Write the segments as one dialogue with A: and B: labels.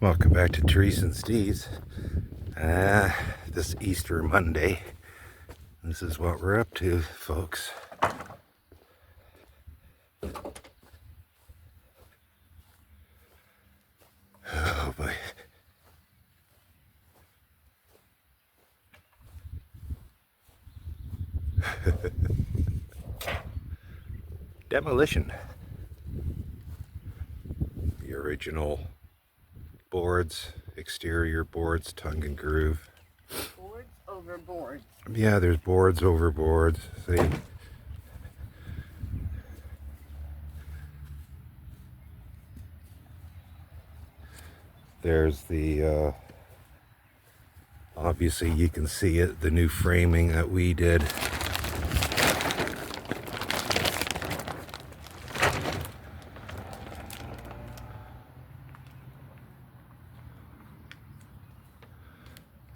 A: Welcome back to Trees and Steves. This Easter Monday. This is what we're up to, folks. Oh boy. Demolition. The original boards, exterior boards, tongue and groove.
B: Boards over boards.
A: Yeah, there's boards over boards. See? There's the, obviously you can see it, the new framing that we did.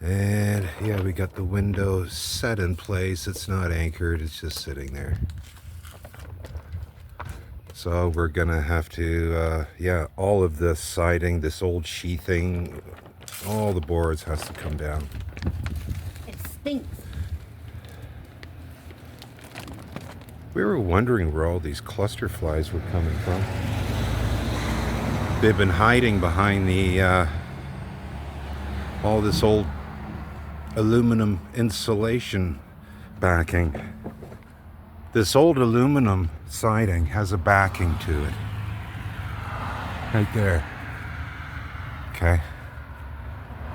A: And yeah, we got the window set in place. It's not anchored, it's just sitting there. So we're gonna have to, yeah, all of this siding, this old sheathing, all the boards has to come down.
B: It stinks.
A: We were wondering where all these cluster flies were coming from. They've been hiding behind the, all this old aluminum insulation backing. This old aluminum siding has a backing to it. Right there. Okay.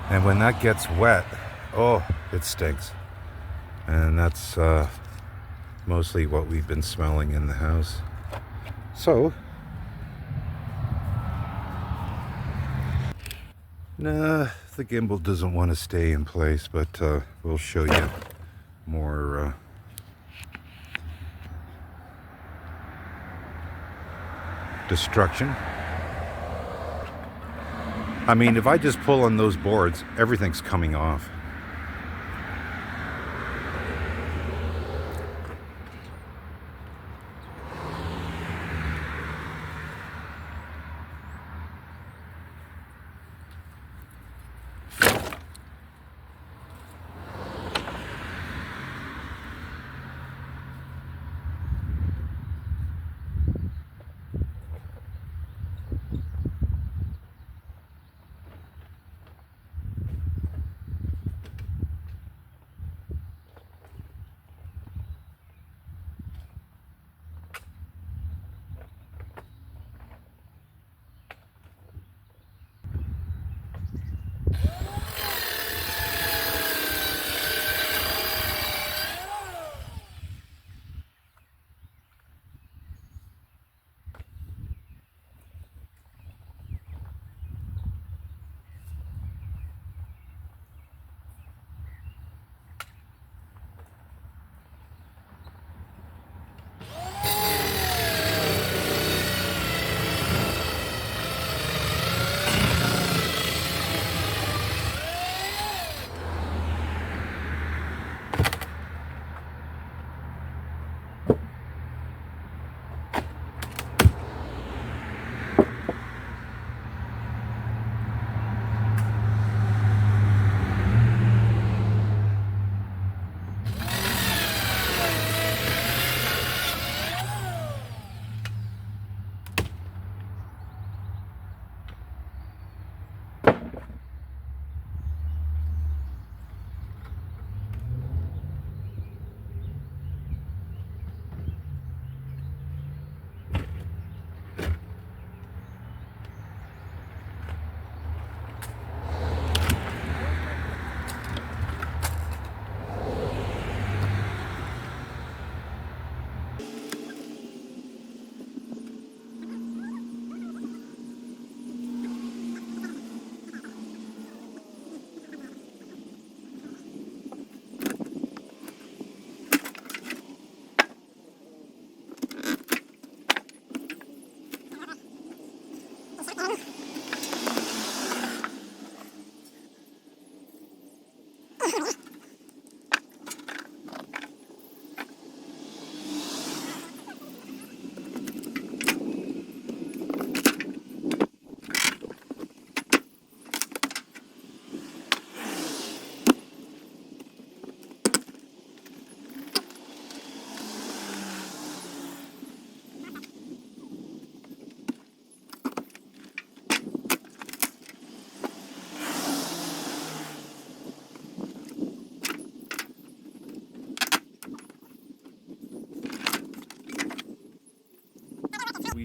A: And when that gets wet, oh, it stinks. And that's mostly what we've been smelling in the house. So, nah, the gimbal doesn't want to stay in place, but we'll show you more destruction. I mean, if I just pull on those boards, everything's coming off.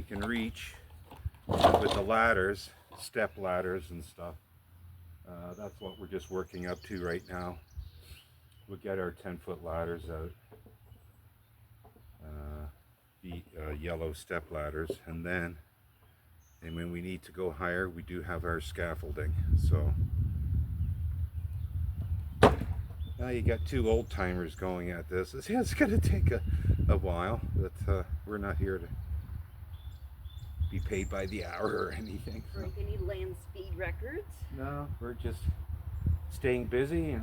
A: can reach with the ladders, step ladders and stuff. That's what we're just working up to right now. We'll get our 10-foot ladders out, the yellow step ladders, and when we need to go higher, we do have our scaffolding. So now you got two old timers going at this. It's going to take a while, but we're not here to be paid by the hour or anything.
B: Break any land speed records?
A: No, we're just staying busy,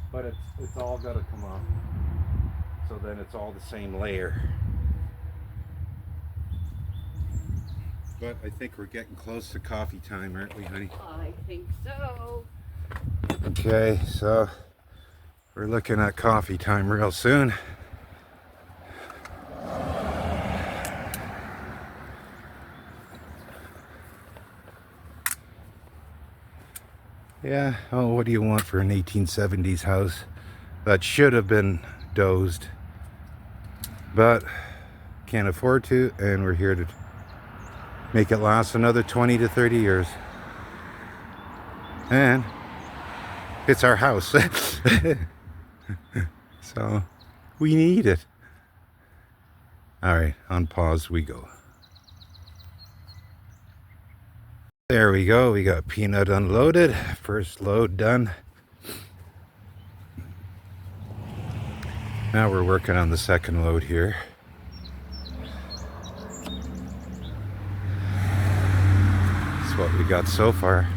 A: but it's all got to come off. So then it's all the same layer. But I think we're getting close to coffee time, aren't we, honey?
B: I think so.
A: Okay, so we're looking at coffee time real soon. Yeah, oh, what do you want for an 1870s house that should have been dozed, but can't afford to, and we're here to make it last another 20 to 30 years. And it's our house. So we need it. All right, on pause we go. There we go. We got peanut unloaded. First load done. Now we're working on the second load here. That's what we got so far.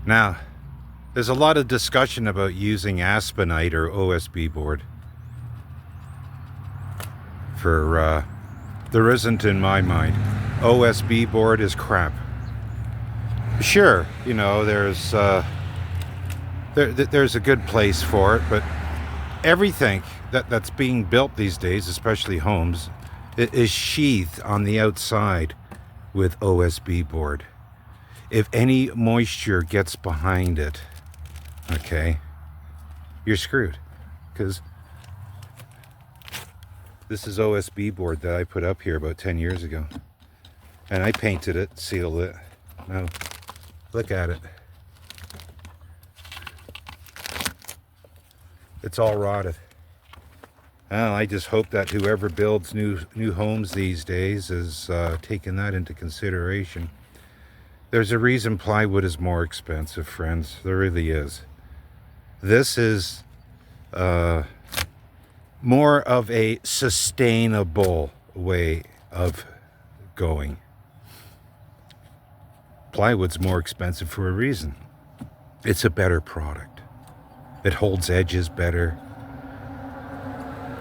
A: Now, there's a lot of discussion about using Aspenite or OSB board. There isn't in my mind. OSB board is crap. Sure, you know, there's a good place for it, but everything that's being built these days, especially homes, is sheathed on the outside with OSB board. If any moisture gets behind it, okay, you're screwed, because this is OSB board that I put up here about 10 years ago. And I painted it, sealed it. Now, look at it. It's all rotted. Well, I just hope that whoever builds new homes these days is taking that into consideration. There's a reason plywood is more expensive, friends. There really is. This is more of a sustainable way of going. Plywood's more expensive for a reason. It's a better product. It holds edges better.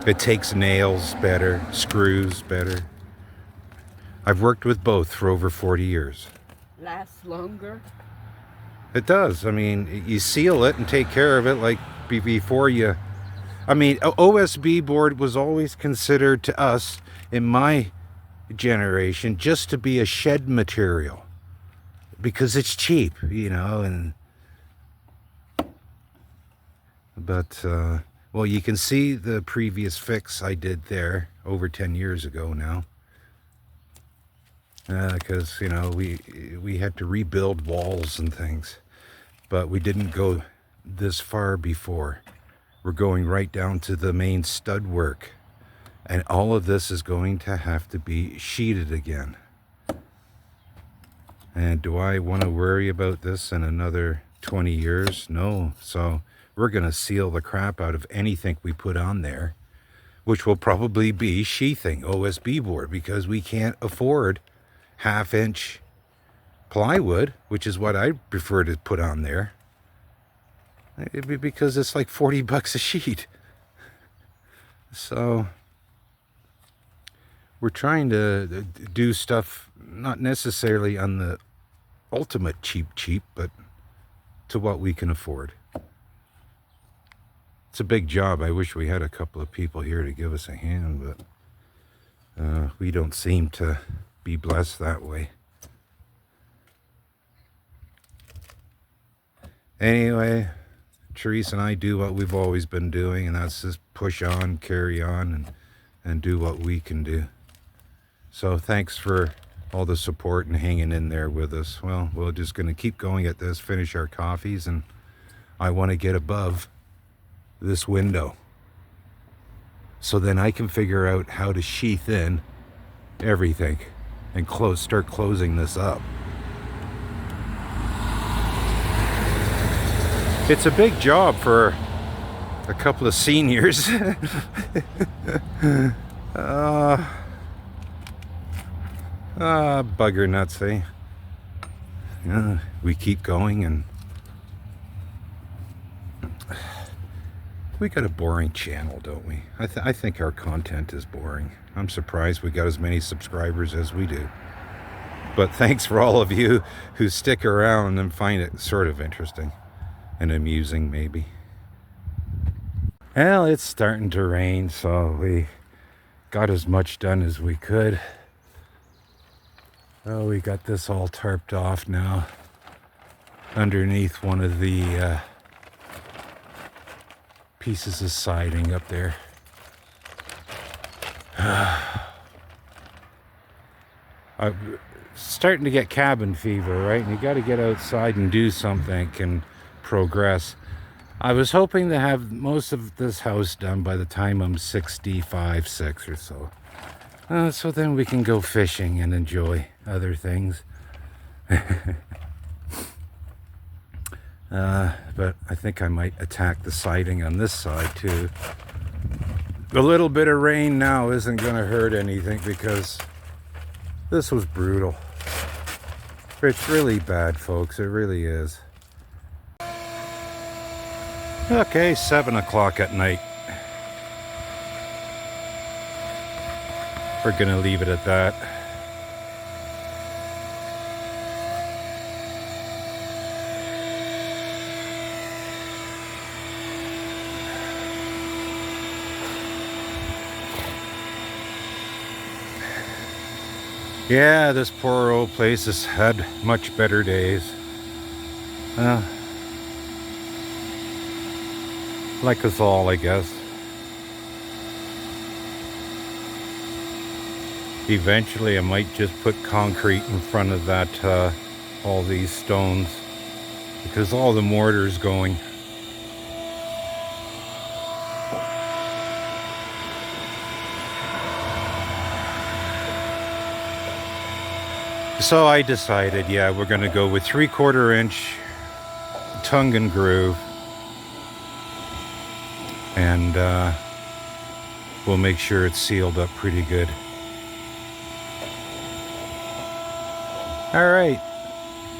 A: It takes nails better, screws better. I've worked with both for over 40 years.
B: Lasts longer?
A: It does. I mean, you seal it and take care of it like before you... I mean, OSB board was always considered to us, in my generation, just to be a shed material. Because it's cheap, you know, but, well, you can see the previous fix I did there over 10 years ago now. Because, you know, we had to rebuild walls and things, but we didn't go this far before. We're going right down to the main stud work, and all of this is going to have to be sheeted again. And do I want to worry about this in another 20 years? No. So we're going to seal the crap out of anything we put on there, which will probably be sheathing OSB board, because we can't afford half-inch plywood, which is what I prefer to put on there. It'd be because it's like $40 a sheet. So we're trying to do stuff not necessarily on the ultimate cheap, but to what we can afford. It's a big job. I wish we had a couple of people here to give us a hand, but we don't seem to be blessed that way. Anyway, Therese and I do what we've always been doing, and that's just push on, carry on, and do what we can do. So thanks for all the support and hanging in there with us. Well, we're just going to keep going at this, finish our coffees, and I want to get above this window so then I can figure out how to sheath in everything and start closing this up. It's a big job for a couple of seniors. Bugger nuts, eh? We keep going, and we got a boring channel, don't we? I think our content is boring. I'm surprised we got as many subscribers as we do. But thanks for all of you who stick around and find it sort of interesting and amusing, maybe. Well, it's starting to rain, so we got as much done as we could. Oh, we got this all tarped off now underneath one of the pieces of siding up there. I'm starting to get cabin fever, right? And you got to get outside and do something and progress. I was hoping to have most of this house done by the time I'm 65, 6 or so. So then we can go fishing and enjoy other things. But I think I might attack the siding on this side too. A little bit of rain now isn't going to hurt anything because this was brutal. It's really bad, folks. It really is. Okay, 7 o'clock at night. We're gonna leave it at that. Yeah, this poor old place has had much better days. Like us all, I guess. Eventually I might just put concrete in front of that, all these stones, because all the mortar is going. So I decided, yeah, we're gonna go with 3/4 inch tongue and groove, and we'll make sure it's sealed up pretty good. All right,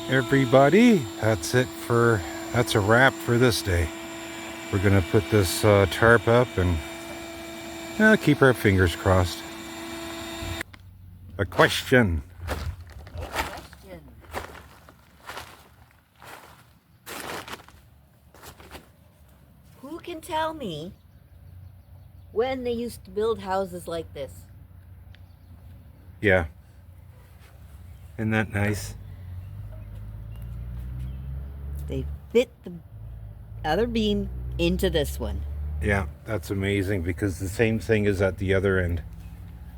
A: everybody, that's a wrap for this day. We're gonna put this tarp up and keep our fingers crossed. A question.
B: Who can tell me when they used to build houses like this?
A: Yeah. Isn't that nice?
B: They fit the other beam into this one.
A: Yeah, that's amazing, because the same thing is at the other end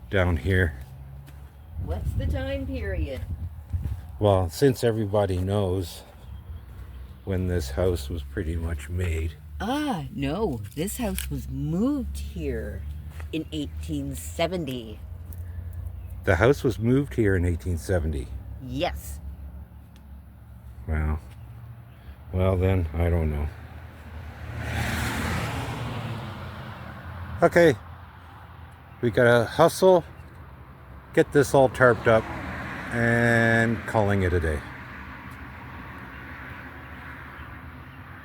A: down here.
B: What's the time period?
A: Well, since everybody knows when this house was pretty much made.
B: No, this house was moved here in 1870.
A: The house was moved here in 1870.
B: Yes.
A: Wow. Well then, I don't know. Okay. We gotta hustle, get this all tarped up, and calling it a day.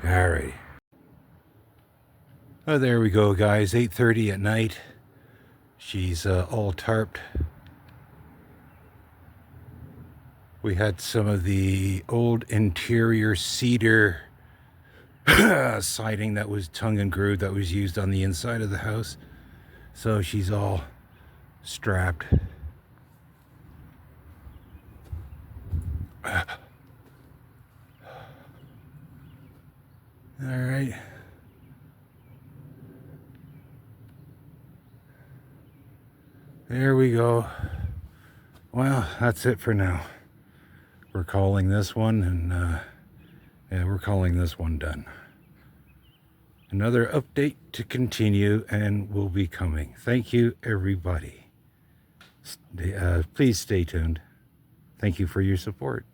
A: Alrighty. Oh, there we go, guys. 8:30 at night. She's all tarped. We had some of the old interior cedar siding that was tongue and groove that was used on the inside of the house. So she's all strapped. All right. There we go. Well, that's it for now. We're calling this one, and yeah, we're calling this one done. Another update to continue and will be coming. Thank you, everybody. Please stay tuned. Thank you for your support.